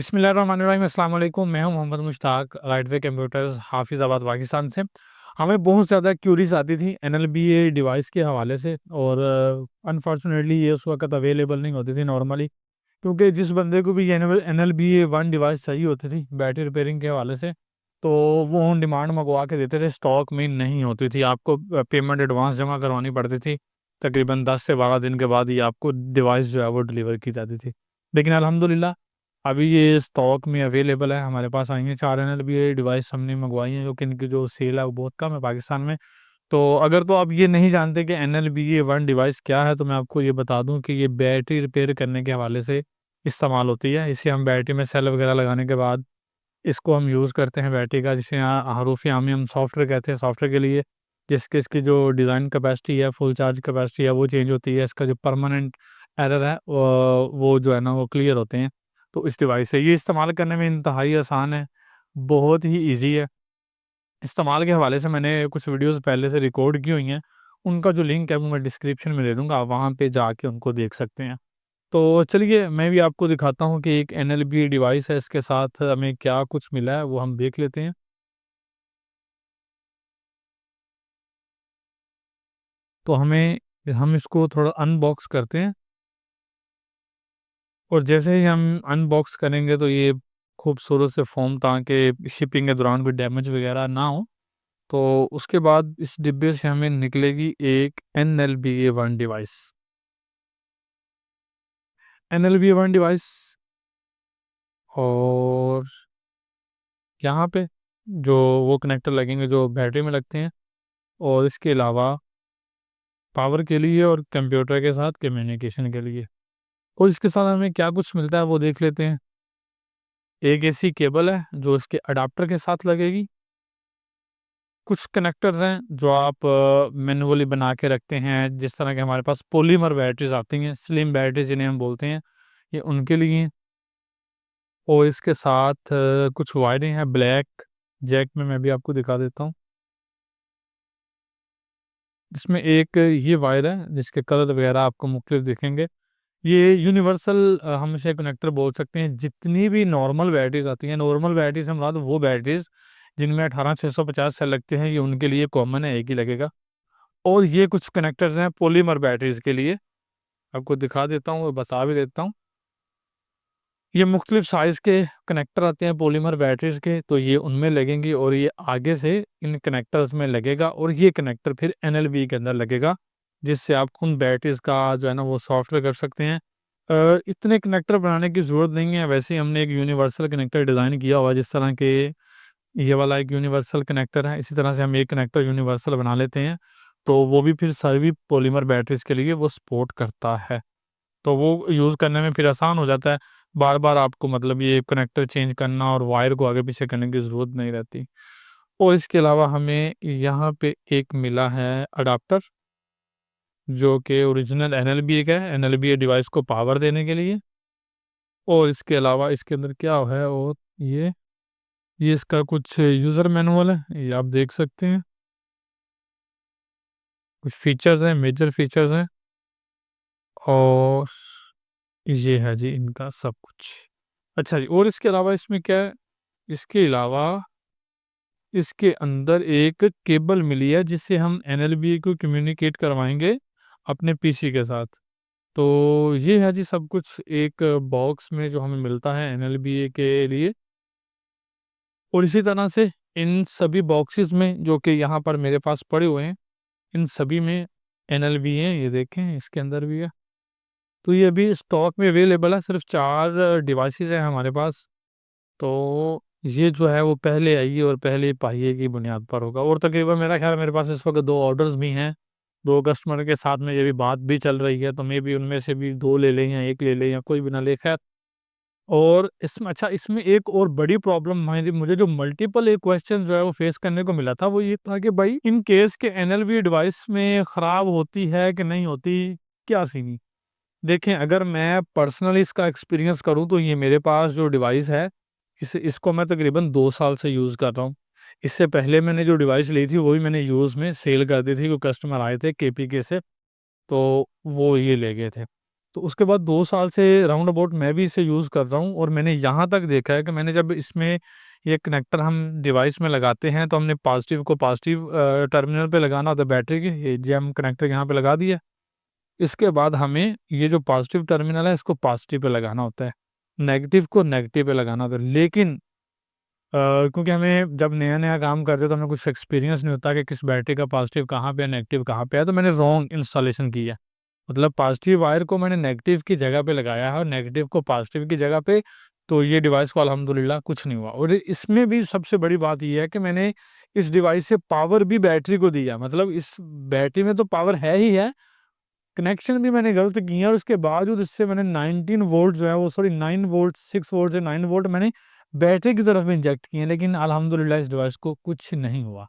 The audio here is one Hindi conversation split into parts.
बिस्मिल्लाहिर्रहमानिर्रहीम, अस्सलाम वालेकुम। मैं हूं मोहम्मद मुश्ताक, राइटवे कंप्यूटर्स, हाफिज़ाबाद, पाकिस्तान से। हमें बहुत ज़्यादा क्यूरीज आती थी एनएलबीए डिवाइस के हवाले से, और अनफॉर्चुनेटली ये उस वक्त अवेलेबल नहीं होती थी नॉर्मली, क्योंकि जिस बंदे को भी एनएलबीए वन डिवाइस चाहिए होती थी बैटरी रिपेयरिंग के हवाले से, तो वो ऑन डिमांड मंगवा के देते थे। स्टॉक में नहीं होती थी, आपको पेमेंट एडवांस जमा करवानी पड़ती थी। तकरीबन 10 से 12 दिन के बाद ही आपको डिवाइस जो है वो डिलीवर की जाती थी। लेकिन अल्हम्दुलिल्लाह अभी ये स्टॉक में अवेलेबल है। हमारे पास आई हैं 4 एनएलबीए डिवाइस हमने मंगवाई हैं, जो कि इनकी जो सेल है वो बहुत कम है पाकिस्तान में। तो अगर तो आप ये नहीं जानते कि एनएलबीए वन डिवाइस क्या है, तो मैं आपको ये बता दूं कि ये बैटरी रिपेयर करने के हवाले से इस्तेमाल होती है। इसे हम बैटरी में सेल वगैरह लगाने के बाद इसको हम यूज़ करते हैं बैटरी का, जिसे यहाँ हरूफ आमी हम सॉफ्टवेयर कहते हैं। सॉफ्टवेयर के लिए जिसकी इसकी जो डिज़ाइन कैपेसिटी है, फुल चार्ज कैपेसिटी है, वो चेंज होती है। इसका जो परमानेंट एरर है वो जो है ना वो क्लियर होते हैं। तो इस डिवाइस से ये इस्तेमाल करने में इंतहाई आसान है, बहुत ही ईजी है। इस्तेमाल के हवाले से मैंने कुछ वीडियोस पहले से रिकॉर्ड की हुई हैं, उनका जो लिंक है वो मैं डिस्क्रिप्शन में दे दूँगा, आप वहाँ पे जाके उनको देख सकते हैं। तो चलिए मैं भी आपको दिखाता हूँ कि एक एनएलबी डिवाइस है, इसके साथ हमें क्या कुछ मिला है वो हम देख लेते हैं। तो हम इसको थोड़ा अनबॉक्स करते हैं, और जैसे ही हम अनबॉक्स करेंगे तो ये खूबसूरत से फ़ोम, ताकि शिपिंग के दौरान भी डैमेज वगैरह ना हो। तो उसके बाद इस डिब्बे से हमें निकलेगी एक एनएलबीए वन डिवाइस। एनएलबीए वन डिवाइस, और यहाँ पे जो वो कनेक्टर लगेंगे जो बैटरी में लगते हैं, और इसके अलावा पावर के लिए और कंप्यूटर के साथ कम्युनिकेशन के लिए। और इसके साथ हमें क्या कुछ मिलता है वो देख लेते हैं। एक ऐसी केबल है जो इसके अडाप्टर के साथ लगेगी। कुछ कनेक्टर्स हैं जो आप मैनुअली बना के रखते हैं, जिस तरह के हमारे पास पॉलीमर बैटरीज आती हैं, स्लिम बैटरी जिन्हें हम बोलते हैं, ये उनके लिए। और इसके साथ कुछ वायरिंग है ब्लैक जैक में, मैं भी आपको दिखा देता हूँ। इसमें एक ये वायर है जिसके कलर वगैरह आपको मुख्तलिफ दिखेंगे। ये यूनिवर्सल हम इसे कनेक्टर बोल सकते हैं। जितनी भी नॉर्मल बैटरीज आती हैं, नॉर्मल बैटरीज हम बात वो बैटरीज जिनमें 18650 सेल लगते हैं, ये उनके लिए कॉमन है, एक ही लगेगा। और ये कुछ कनेक्टर्स हैं पॉलीमर बैटरीज के लिए, आपको दिखा देता हूँ और बता भी देता हूँ। ये मुख्तलिफ साइज़ के कनेक्टर आते हैं पॉलीमर बैटरीज के, तो ये उनमें लगेंगी, और ये आगे से इन कनेक्टर्स में लगेगा, और ये कनेक्टर फिर एनएलबी के अंदर लगेगा, जिससे आप उन बैटरीज का जो है ना वो सॉफ्टवेयर कर सकते हैं। इतने कनेक्टर बनाने की ज़रूरत नहीं है, वैसे ही हमने एक यूनिवर्सल कनेक्टर डिज़ाइन किया हुआ है। जिस तरह के ये वाला एक यूनिवर्सल कनेक्टर है, इसी तरह से हम एक कनेक्टर यूनिवर्सल बना लेते हैं, तो वो भी फिर सभी पॉलीमर बैटरीज के लिए वो सपोर्ट करता है। तो वो यूज़ करने में फिर आसान हो जाता है। बार-बार आपको मतलब ये कनेक्टर चेंज करना और वायर को आगे-पीछे करने की ज़रूरत नहीं रहती। और इसके अलावा हमें यहाँ पे एक मिला है अडॉप्टर, जो कि ओरिजिनल एनएलबी का है, एनएलबी डिवाइस को पावर देने के लिए। और इसके अलावा इसके अंदर क्या है, और ये इसका कुछ यूज़र मैनुअल है, ये आप देख सकते हैं। कुछ फीचर्स हैं, मेजर फीचर्स हैं, और ये है जी इनका सब कुछ। अच्छा जी, और इसके अलावा इसमें क्या है, इसके अलावा इसके अंदर एक केबल मिली है, जिससे हम एनएलबी को कम्युनिकेट करवाएँगे अपने पीसी के साथ। तो ये है जी सब कुछ एक बॉक्स में जो हमें मिलता है एनएलबीए के लिए। और इसी तरह से इन सभी बॉक्सेस में जो कि यहाँ पर मेरे पास पड़े हुए हैं, इन सभी में एनएलबी हैं, ये देखें इसके अंदर भी है। तो ये अभी स्टॉक में अवेलेबल है, सिर्फ 4 डिवाइसेज़ हैं हमारे पास। तो ये जो है वो पहले आइए और पहले पाइए की बुनियाद पर होगा। और तकरीबन मेरा ख़्याल है मेरे पास इस वक़्त 2 ऑर्डर्स भी हैं। 2 कस्टमर के साथ में ये भी बात भी चल रही है, तो मेबी उनमें से भी 2 ले लें या 1 ले लें, या कोई भी ना ले, ख़ैर। और इसमें अच्छा, इसमें एक और बड़ी प्रॉब्लम मुझे मुझे जो मल्टीपल एक क्वेश्चन जो है वो फेस करने को मिला था, वो ये था कि भाई इन केस के एनएलवी डिवाइस में ख़राब होती है कि नहीं होती, क्या सीन है? देखें, अगर मैं पर्सनली इसका एक्सपीरियंस करूँ तो ये मेरे पास जो डिवाइस है, इसको मैं तकरीबन 2 साल से यूज़ कर रहा हूँ। इससे पहले मैंने जो डिवाइस ली थी वो भी मैंने यूज़ में सेल कर दी थी, कोई कस्टमर आए थे केपीके से, तो वो ये ले गए थे। तो उसके बाद 2 साल से राउंड अबाउट मैं भी इसे यूज़ कर रहा हूँ, और मैंने यहाँ तक देखा है कि मैंने जब इसमें ये कनेक्टर हम डिवाइस में लगाते हैं, तो हमने पॉजिटिव को पॉजिटिव टर्मिनल पे लगाना होता है बैटरी के, ये हम कनेक्टर यहाँ पे लगा दिया। इसके बाद हमें ये जो पॉजिटिव टर्मिनल है इसको पॉजिटिव पे लगाना होता है, नेगेटिव को नेगेटिव पे लगाना होता है। लेकिन क्योंकि हमें जब नया-नया काम करते हैं तो हमें कुछ एक्सपीरियंस नहीं होता कि किस बैटरी का पॉजिटिव कहाँ पे है, नेगेटिव कहाँ पे है, तो मैंने रॉन्ग इंस्टॉलेशन की है। मतलब पॉजिटिव वायर को मैंने नेगेटिव की जगह पे लगाया है और नेगेटिव को पॉजिटिव की जगह पे, तो ये डिवाइस को अल्हम्दुलिल्लाह कुछ नहीं हुआ। और इसमें भी सबसे बड़ी बात ये है कि मैंने इस डिवाइस से पावर भी बैटरी को दिया, मतलब इस बैटरी में तो पावर है ही है, कनेक्शन भी मैंने गलत किए हैं, और उसके बावजूद इससे मैंने 19 वोल्ट जो है वो, सॉरी 9 वोल्ट, 6 वोल्ट से 9 वोल्ट मैंने बैटरी की तरफ में इंजेक्ट किए हैं, लेकिन अल्हम्दुलिल्लाह इस डिवाइस को कुछ नहीं हुआ।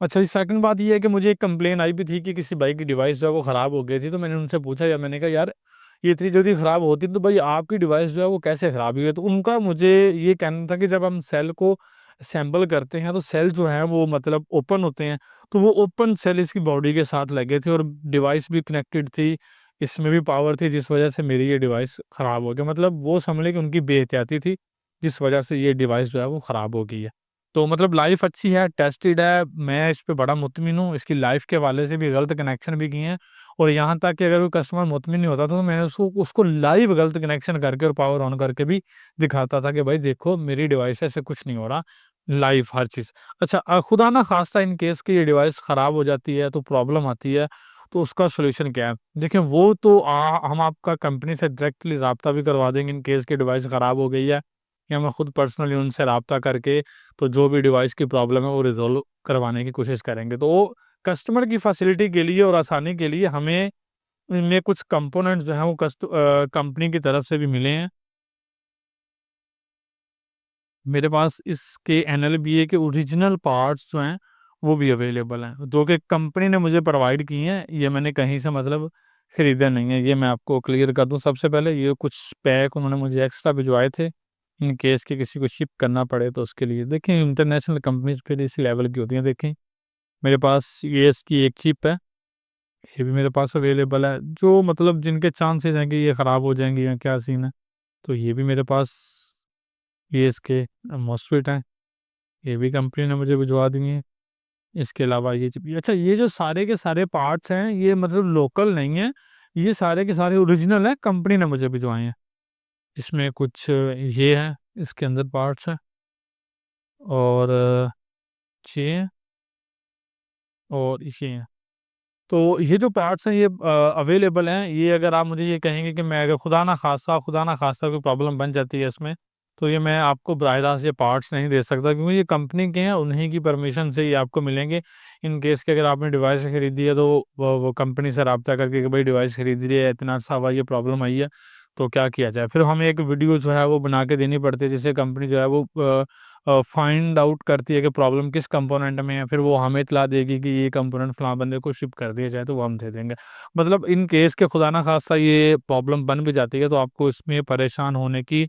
अच्छा, सेकंड बात ये है कि मुझे एक कंप्लेन आई भी थी कि किसी भाई की डिवाइस जो है वो ख़राब हो गई थी, तो मैंने उनसे पूछा, या मैंने कहा यार ये इतनी जल्दी ख़राब होती तो भाई आपकी डिवाइस जो है वो कैसे ख़राब हुई है? तो उनका मुझे ये कहना था कि जब हम सेल को असेंबल करते हैं तो सेल जो है वो मतलब ओपन होते हैं, तो वो ओपन सेल इसकी बॉडी के साथ लगे थे और डिवाइस भी कनेक्टेड थी, इसमें भी पावर थी, जिस वजह से मेरी ये डिवाइस ख़राब हो गई। मतलब वो समझ लें कि उनकी बेएहतियाती थी, जिस वजह से ये डिवाइस जो है वो ख़राब हो गई है। तो मतलब लाइफ़ अच्छी है, टेस्टेड है, मैं इस पे बड़ा मुत्तमिन हूँ, इसकी लाइफ़ के हवाले से भी गलत कनेक्शन भी किए हैं, और यहाँ तक कि अगर कोई कस्टमर मुत्तमिन नहीं होता था, तो मैंने उसको उसको लाइव गलत कनेक्शन करके और पावर ऑन करके भी दिखाता था कि भाई देखो मेरी डिवाइस है, इससे कुछ नहीं हो रहा, लाइव हर चीज़। अच्छा, खुदा ना ख़ास्ता इन केस कि ये डिवाइस ख़राब हो जाती है, तो प्रॉब्लम आती है, तो उसका सॉल्यूशन क्या है? देखिए वो तो हम आपका कंपनी से डायरेक्टली राब्ता भी करवा देंगे इन केस की डिवाइस ख़राब हो गई है, या मैं खुद पर्सनली उनसे राब्ता करके तो जो भी डिवाइस की प्रॉब्लम है वो रिज़ॉल्व करवाने की कोशिश करेंगे। तो वो कस्टमर की फैसिलिटी के लिए और आसानी के लिए हमें इनमें कुछ कंपोनेंट्स जो हैं वो कंपनी की तरफ से भी मिले हैं। मेरे पास इसके एनएलबीए के ओरिजिनल पार्ट्स जो हैं वो भी अवेलेबल हैं, जो कि कंपनी ने मुझे प्रोवाइड किए हैं, ये मैंने कहीं से मतलब खरीदे नहीं है। ये मैं आपको क्लियर कर दूँ सबसे पहले, ये कुछ पैक उन्होंने मुझे एक्स्ट्रा भिजवाए थे, इन केस कि किसी को शिप करना पड़े तो उसके लिए। देखिए इंटरनेशनल कंपनीज़ फिर इसी लेवल की होती हैं। देखें मेरे पास ये इसकी एक चिप है, ये भी मेरे पास अवेलेबल है, जो मतलब जिनके चांसेस हैं कि ये ख़राब हो जाएँगी या क्या सीन है, तो ये भी मेरे पास, ये इसके मॉस्फेट हैं, ये भी कंपनी ने मुझे भिजवा दिए हैं। इसके अलावा ये अच्छा, ये जो सारे के सारे पार्ट्स हैं ये मतलब लोकल नहीं है, ये सारे के सारे ओरिजिनल हैं, कंपनी ने मुझे भिजवाए हैं। इसमें कुछ ये है, इसके अंदर पार्ट्स हैं, और ये हैं, और ये हैं। तो ये जो पार्ट्स हैं ये अवेलेबल हैं, ये अगर आप मुझे ये कहेंगे कि मैं अगर खुदा ना खास्ता कोई प्रॉब्लम बन जाती है इसमें, तो ये मैं आपको बराह रास्त ये पार्ट्स नहीं दे सकता, क्योंकि ये कंपनी के हैं, उन्हीं की परमिशन से ये आपको मिलेंगे। इन केस कि अगर आपने डिवाइस खरीदी है तो वो कंपनी से राब्ता करके कि भाई डिवाइस खरीद ली है, इतना अर्सा हुआ, ये प्रॉब्लम आई है, तो क्या किया जाए? फिर हमें एक वीडियो जो है वो बना के देनी पड़ती है, जिससे कंपनी जो है वो फाइंड आउट करती है कि प्रॉब्लम किस कंपोनेंट में है, फिर वो हमें इत्तला देगी कि ये कंपोनेंट फलाँ बंदे को शिप कर दिया जाए, तो वो हम दे देंगे। मतलब इन केस के खुदा ना खास्ता ये प्रॉब्लम बन भी जाती है, तो आपको इसमें परेशान होने की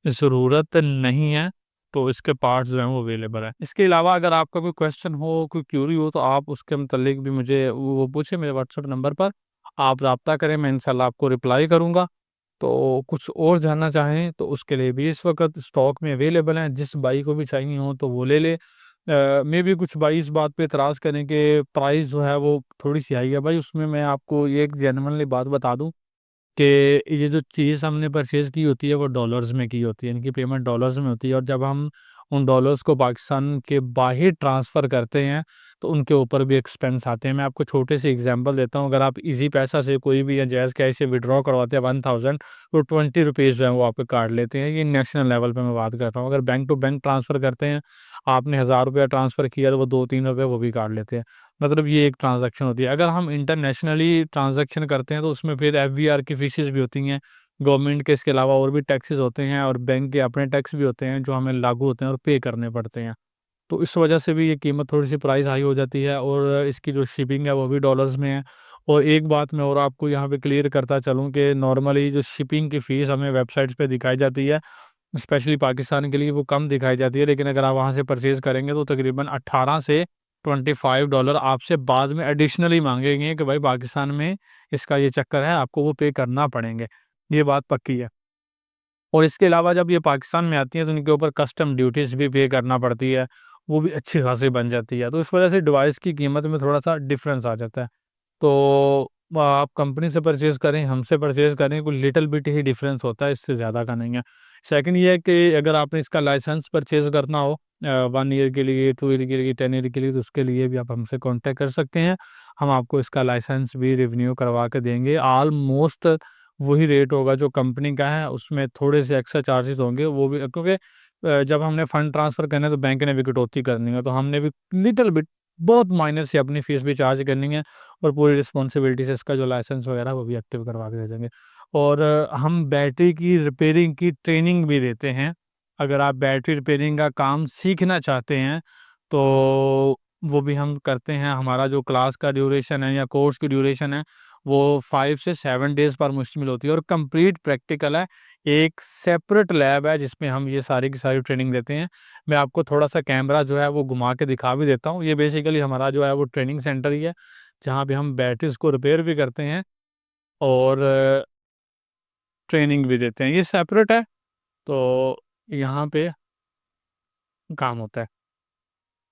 ज़रूरत नहीं है, तो इसके पार्ट्स जो हैं वो अवेलेबल हैं। इसके अलावा अगर आपका कोई क्वेश्चन हो, कोई क्यूरी हो, तो आप उसके मुतल्लिक भी मुझे वो पूछें मेरे व्हाट्सएप नंबर पर, आप राब्ता करें, मैं इंशाल्लाह आपको रिप्लाई करूँगा। तो कुछ और जानना चाहें तो उसके लिए भी इस वक़्त स्टॉक में अवेलेबल हैं, जिस भाई को भी चाहिए हो तो वो ले ले। मेबी कुछ भाई इस बात पे एतराज़ करें कि प्राइस जो है वो थोड़ी-सी हाई है, भाई उसमें मैं आपको ये एक जेन्युइनली बात बता दूँ कि ये जो चीज़ हमने परचेज़ की होती है वो डॉलर्स में की होती है, इनकी पेमेंट डॉलर्स में होती है, और जब हम उन डॉलर्स को पाकिस्तान के बाहर ट्रांसफ़र करते हैं, तो उनके ऊपर भी एक्सपेंस आते हैं। मैं आपको छोटे से एग्ज़ाम्पल देता हूँ, अगर आप ईज़ी पैसा से कोई भी या जायज़ कैश से विथड्रॉ करवाते हैं 1000, तो 20 रुपीज़ जो है वो आपके काट लेते हैं। ये नेशनल लेवल पे मैं बात कर रहा हूँ। अगर बैंक टू बैंक ट्रांसफ़र करते हैं, आपने ₹1000 ट्रांसफ़र किया तो वो 2-3 रुपए वो भी काट लेते हैं। मतलब ये एक ट्रांज़ैक्शन होती है। अगर हम इंटरनेशनली ट्रांज़ैक्शन करते हैं तो उसमें फिर एफबीआर की फ़ीसेस भी होती हैं, गवर्नमेंट के इसके अलावा और भी टैक्सेस होते हैं, और बैंक के अपने टैक्स भी होते हैं जो हमें लागू होते हैं और पे करने पड़ते हैं। तो इस वजह से भी ये कीमत थोड़ी-सी प्राइस हाई हो जाती है, और इसकी जो शिपिंग है वो भी डॉलर्स में है। और एक बात मैं और आपको यहाँ पे क्लियर करता चलूँ कि नॉर्मली जो शिपिंग की फ़ीस हमें वेबसाइट्स पे दिखाई जाती है, स्पेशली पाकिस्तान के लिए वो कम दिखाई जाती है, लेकिन अगर आप वहाँ से परचेज़ करेंगे तो तकरीबन 18 से $25 आपसे बाद में एडिशनली माँगेंगे कि भाई पाकिस्तान में इसका ये चक्कर है, आपको वो पे करना पड़ेंगे। ये बात पक्की है। और इसके अलावा जब ये पाकिस्तान में आती हैं तो इनके ऊपर कस्टम ड्यूटीज़ भी पे करना पड़ती है, वो भी अच्छी खासी बन जाती है। तो इस वजह से डिवाइस की कीमत में थोड़ा-सा डिफ़रेंस आ जाता है। तो आप कंपनी से परचेज़ करें, हमसे परचेज़ करें, कोई लिटिल बिट ही डिफ़रेंस होता है, इससे ज़्यादा का नहीं है। सेकंड ये है कि अगर आपने इसका लाइसेंस परचेज़ करना हो 1 ईयर के लिए, 2 ईयर के लिए, 10 ईयर के लिए, तो उसके लिए भी आप हमसे कॉन्टैक्ट कर सकते हैं। हम आपको इसका लाइसेंस भी रिन्यू करवा के देंगे। ऑलमोस्ट वही रेट होगा जो कंपनी का है, उसमें थोड़े से एक्स्ट्रा चार्जेज़ होंगे, वो भी क्योंकि जब हमने फ़ंड ट्रांसफ़र करना है तो बैंक ने भी कटौती करनी है, तो हमने भी लिटिल बिट बहुत माइनर सी अपनी फ़ीस भी चार्ज करनी है और पूरी रिस्पॉन्सिबिलिटी से इसका जो लाइसेंस वगैरह वो भी एक्टिव करवा के दे देंगे। और हम बैटरी की रिपेयरिंग की ट्रेनिंग भी देते हैं। अगर आप बैटरी रिपेयरिंग का काम सीखना चाहते हैं, तो वो भी हम करते हैं। हमारा जो क्लास का ड्यूरेशन है या कोर्स की ड्यूरेशन है, वो 5 से 7 डेज़ पर मुश्तमिल होती है और कंप्लीट प्रैक्टिकल है। एक सेपरेट लैब है जिसमें हम ये सारी की सारी ट्रेनिंग देते हैं। मैं आपको थोड़ा-सा कैमरा जो है वो घुमा के दिखा भी देता हूँ। ये बेसिकली हमारा जो है वो ट्रेनिंग सेंटर ही है, जहाँ पे हम बैटरीज़ को रिपेयर भी करते हैं और ट्रेनिंग भी देते हैं। ये सेपरेट है, तो यहाँ पे काम होता है।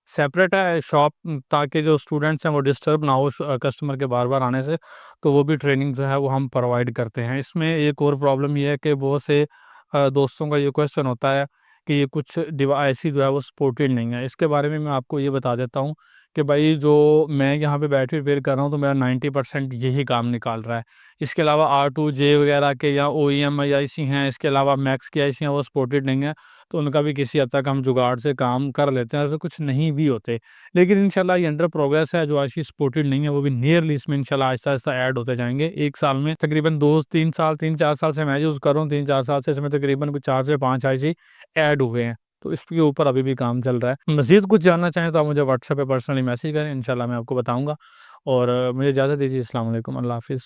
सेपरेट है शॉप, ताकि जो स्टूडेंट्स हैं वो डिस्टर्ब ना हो कस्टमर के बार-बार आने से, तो वो भी ट्रेनिंग जो है वो हम प्रोवाइड करते हैं। इसमें एक और प्रॉब्लम ये है कि बहुत से दोस्तों का ये क्वेश्चन होता है कि ये कुछ डिवाइस जो है वो सपोर्टेड नहीं है। इसके बारे में मैं आपको ये बता देता हूँ कि भाई जो मैं यहाँ पे बैटरी रिपेयर कर रहा हूँ तो मेरा 90% यही काम निकाल रहा है। इसके अलावा R2J वगैरह के या OEM आईसी हैं, इसके अलावा मैक्स की आईसी हैं, वो सपोर्टेड नहीं है। तो उनका भी किसी हद तक हम जुगाड़ से काम कर लेते हैं और फिर कुछ नहीं भी होते। लेकिन इंशाल्लाह ये अंडर प्रोग्रेस है, जो आईसी सपोर्टेड नहीं है वो भी नियरली इसमें इंशाल्लाह आहिस्ता-आहिस्ता ऐड होते जाएँगे। 1 साल में तकरीबन 2-3 साल 3-4 साल से मैं यूज़ कर रहा हूँ, 3-4 साल से इसमें तकरीबन कुछ 4 से 5 आईसी ऐड हुए हैं। तो इसके ऊपर अभी भी काम चल रहा है। मज़ीद कुछ जानना चाहें तो आप मुझे व्हाट्सएप पे पर्सनली मैसेज करें, इंशाल्लाह मैं आपको बताऊँगा। और मुझे इजाज़त दीजिए। अस्सलाम वालेकुम, अल्लाह हाफ़िज़।